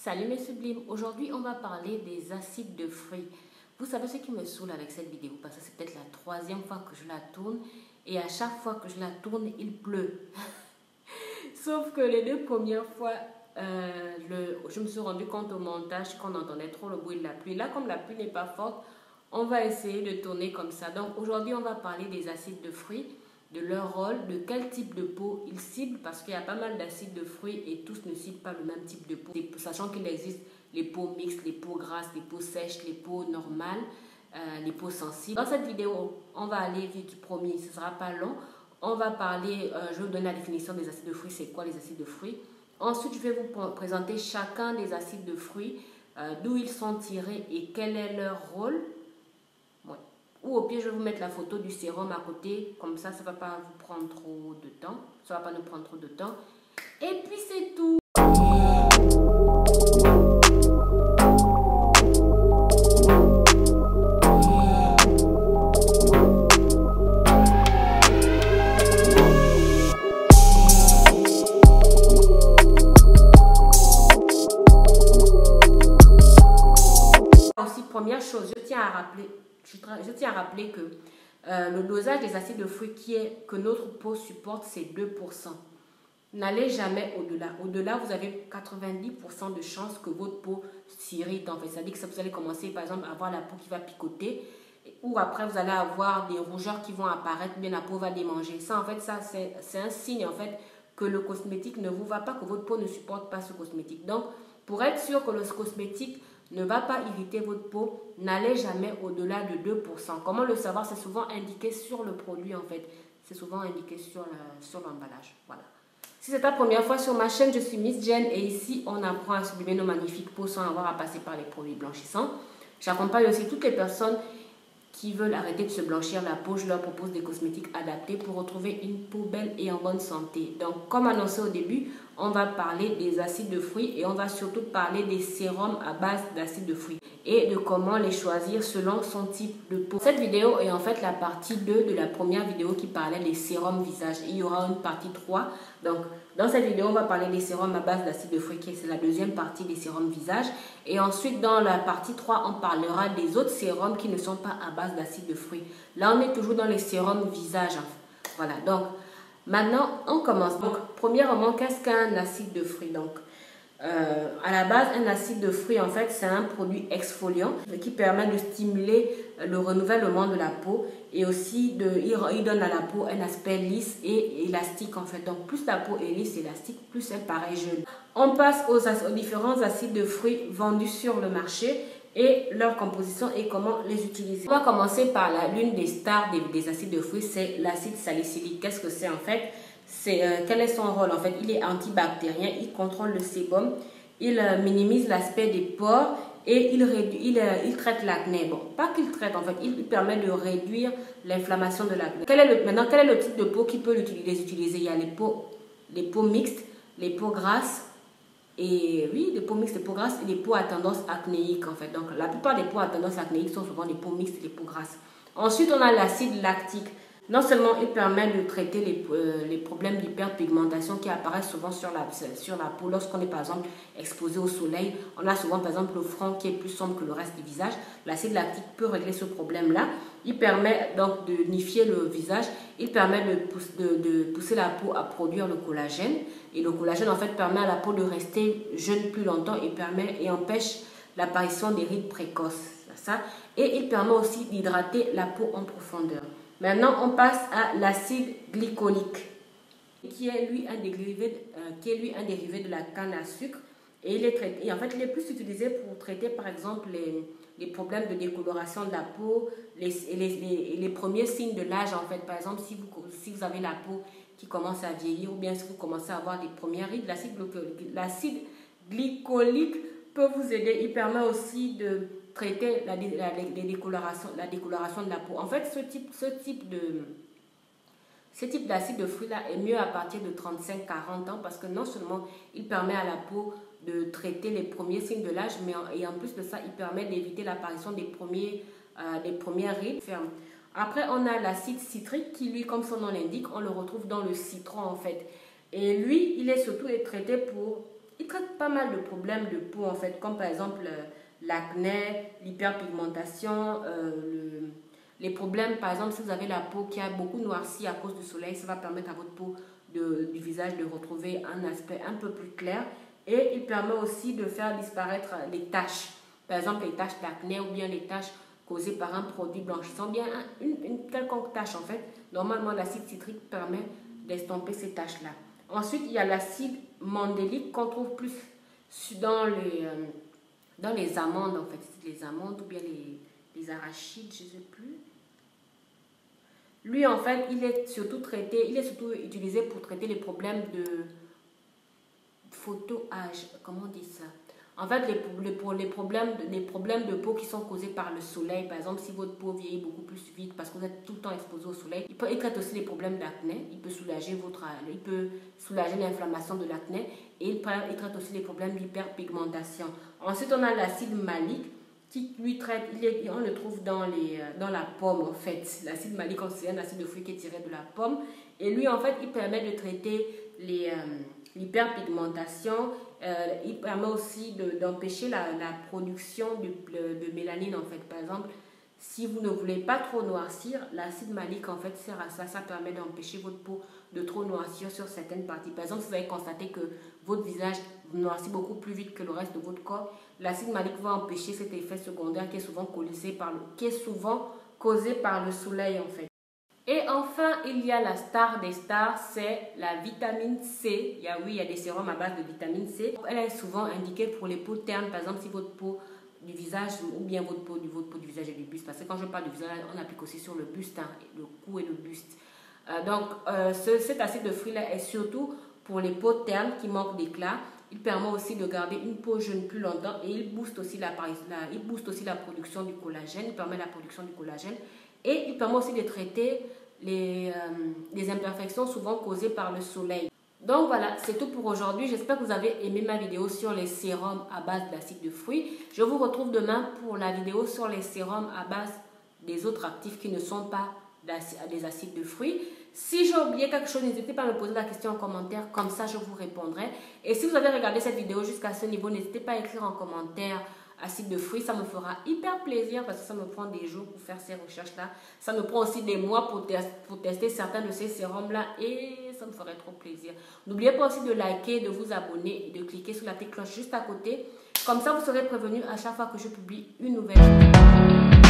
Salut mes sublimes, aujourd'hui on va parler des acides de fruits. Vous savez ce qui me saoule avec cette vidéo, parce que c'est peut-être la troisième fois que je la tourne et à chaque fois que je la tourne, il pleut. Sauf que les deux premières fois, je me suis rendu compte au montage qu'on entendait trop le bruit de la pluie. Là, comme la pluie n'est pas forte, on va essayer de tourner comme ça. Donc aujourd'hui on va parler des acides de fruits, de leur rôle, de quel type de peau ils ciblent, parce qu'il y a pas mal d'acides de fruits et tous ne ciblent pas le même type de peau. Sachant qu'il existe les peaux mixtes, les peaux grasses, les peaux sèches, les peaux normales, les peaux sensibles. Dans cette vidéo, on va aller vite, promis, ce ne sera pas long. On va parler, je vais vous donner la définition des acides de fruits, c'est quoi les acides de fruits. Ensuite, je vais vous présenter chacun des acides de fruits, d'où ils sont tirés et quel est leur rôle. Ou au pire, je vais vous mettre la photo du sérum à côté. Comme ça ne va pas vous prendre trop de temps. Ça ne va pas nous prendre trop de temps. Et puis, c'est tout. Aussi, première chose, je tiens à rappeler que le dosage des acides de fruits que notre peau supporte, c'est 2%. N'allez jamais au-delà. Au-delà, vous avez 90% de chances que votre peau s'irrite. En fait, c'est-à-dire que vous allez commencer, par exemple, à avoir la peau qui va picoter, ou après, vous allez avoir des rougeurs qui vont apparaître, bien la peau va démanger. Ça, en fait, c'est un signe, en fait, que le cosmétique ne vous va pas, que votre peau ne supporte pas ce cosmétique. Donc, pour être sûr que le cosmétique ne va pas irriter votre peau, n'allez jamais au-delà de 2%. Comment le savoir? C'est souvent indiqué sur le produit, en fait. C'est souvent indiqué sur l'emballage. Voilà. Si c'est ta première fois sur ma chaîne, je suis Miss Jen et ici, on apprend à sublimer nos magnifiques peaux sans avoir à passer par les produits blanchissants. J'accompagne aussi toutes les personnes qui veulent arrêter de se blanchir la peau. Je leur propose des cosmétiques adaptés pour retrouver une peau belle et en bonne santé. Donc, comme annoncé au début, on va parler des acides de fruits et on va surtout parler des sérums à base d'acides de fruits et de comment les choisir selon son type de peau. Cette vidéo est en fait la partie 2 de la première vidéo qui parlait des sérums visage. Il y aura une partie 3. Donc, dans cette vidéo, on va parler des sérums à base d'acides de fruits, qui est la deuxième partie des sérums visage. Et ensuite, dans la partie 3, on parlera des autres sérums qui ne sont pas à base d'acides de fruits. Là, on est toujours dans les sérums visage. Voilà, donc, maintenant, on commence. Donc, premièrement, qu'est-ce qu'un acide de fruits? Donc, à la base, un acide de fruits, en fait, c'est un produit exfoliant qui permet de stimuler le renouvellement de la peau et aussi il donne à la peau un aspect lisse et élastique, en fait. Donc, plus la peau est lisse et élastique, plus elle paraît jeune. On passe aux différents acides de fruits vendus sur le marché et leur composition et comment les utiliser. On va commencer par l'une des stars des acides de fruits, c'est l'acide salicylique. Qu'est-ce que c'est, en fait? Quel est son rôle? En fait, il est antibactérien, il contrôle le sébum, il minimise l'aspect des pores et il traite l'acné. Bon, pas qu'il traite, en fait, il permet de réduire l'inflammation de l'acné. Maintenant, quel est le type de peau qui peut les utiliser? Il y a les peaux mixtes, les peaux grasses, et oui, les peaux mixtes, les peaux grasses et les peaux à tendance acnéique, en fait. Donc, la plupart des peaux à tendance acnéique sont souvent des peaux mixtes et des peaux grasses. Ensuite, on a l'acide lactique. Non seulement il permet de traiter les problèmes d'hyperpigmentation qui apparaissent souvent sur la peau lorsqu'on est par exemple exposé au soleil. On a souvent par exemple le front qui est plus sombre que le reste du visage. L'acide lactique peut régler ce problème-là. Il permet donc de unifier le visage. Il permet de pousser la peau à produire le collagène. Et le collagène en fait permet à la peau de rester jeune plus longtemps et empêche l'apparition des rides précoces. Et il permet aussi d'hydrater la peau en profondeur. Maintenant, on passe à l'acide glycolique, qui est lui un dérivé de la canne à sucre. Et en fait, il est plus utilisé pour traiter, par exemple, les problèmes de décoloration de la peau, les premiers signes de l'âge, en fait. Par exemple, si vous avez la peau qui commence à vieillir, ou bien si vous commencez à avoir des premières rides, l'acide glycolique peut vous aider. Il permet aussi de traiter la décoloration de la peau. En fait, ce type d'acide de fruits là est mieux à partir de 35-40 ans parce que non seulement il permet à la peau de traiter les premiers signes de l'âge, mais en plus de ça, il permet d'éviter l'apparition des premières rides fermes. Après, on a l'acide citrique qui, lui, comme son nom l'indique, on le retrouve dans le citron en fait. Et lui, il est surtout traité pour il traite pas mal de problèmes de peau en fait, comme par exemple l'acné, l'hyperpigmentation, les problèmes, par exemple, si vous avez la peau qui a beaucoup noirci à cause du soleil, ça va permettre à votre peau du visage de retrouver un aspect un peu plus clair. Et il permet aussi de faire disparaître les taches. Par exemple, les taches d'acné ou bien les taches causées par un produit blanchissant, bien une quelconque tache en fait. Normalement, l'acide citrique permet d'estomper ces taches-là. Ensuite, il y a l'acide mandélique qu'on trouve plus dans les amandes en fait. Les amandes ou bien les arachides, je ne sais plus. Lui, en fait, il est surtout utilisé pour traiter les problèmes de photoâge. Comment on dit ça? En fait, les problèmes de peau qui sont causés par le soleil, par exemple, si votre peau vieillit beaucoup plus vite parce que vous êtes tout le temps exposé au soleil, il traite aussi les problèmes d'acné, il peut soulager l'inflammation de l'acné et il traite aussi les problèmes d'hyperpigmentation. Ensuite, on a l'acide malique qui lui traite, on le trouve dans la pomme en fait. L'acide malique, c'est un acide de fruit qui est tiré de la pomme et lui en fait, il permet de traiter l'hyperpigmentation. Il permet aussi d'empêcher la production de mélanine en fait. Par exemple, si vous ne voulez pas trop noircir, l'acide malique en fait sert à ça. Ça permet d'empêcher votre peau de trop noircir sur certaines parties. Par exemple, si vous avez constaté que votre visage noircit beaucoup plus vite que le reste de votre corps, l'acide malique va empêcher cet effet secondaire qui est souvent causé par le soleil en fait. Et enfin, il y a la star des stars, c'est la vitamine C. Il y a des sérums à base de vitamine C. Elle est souvent indiquée pour les peaux ternes, par exemple si votre peau du visage ou bien votre peau du visage et du buste. Parce que quand je parle du visage, on applique aussi sur le buste, hein, le cou et le buste. Cet acide de fruit-là est surtout pour les peaux ternes qui manquent d'éclat. Il permet aussi de garder une peau jeune plus longtemps et il booste aussi la production du collagène. Il permet la production du collagène. Et il permet aussi de traiter les imperfections souvent causées par le soleil. Donc voilà, c'est tout pour aujourd'hui. J'espère que vous avez aimé ma vidéo sur les sérums à base d'acide de fruits. Je vous retrouve demain pour la vidéo sur les sérums à base des autres actifs qui ne sont pas des acides de fruits. Si j'ai oublié quelque chose, n'hésitez pas à me poser la question en commentaire, comme ça je vous répondrai. Et si vous avez regardé cette vidéo jusqu'à ce niveau, n'hésitez pas à écrire en commentaire acide de fruits, ça me fera hyper plaisir parce que ça me prend des jours pour faire ces recherches-là. Ça me prend aussi des mois pour tester certains de ces sérums-là et ça me ferait trop plaisir. N'oubliez pas aussi de liker, de vous abonner et de cliquer sur la petite cloche juste à côté. Comme ça, vous serez prévenu à chaque fois que je publie une nouvelle vidéo.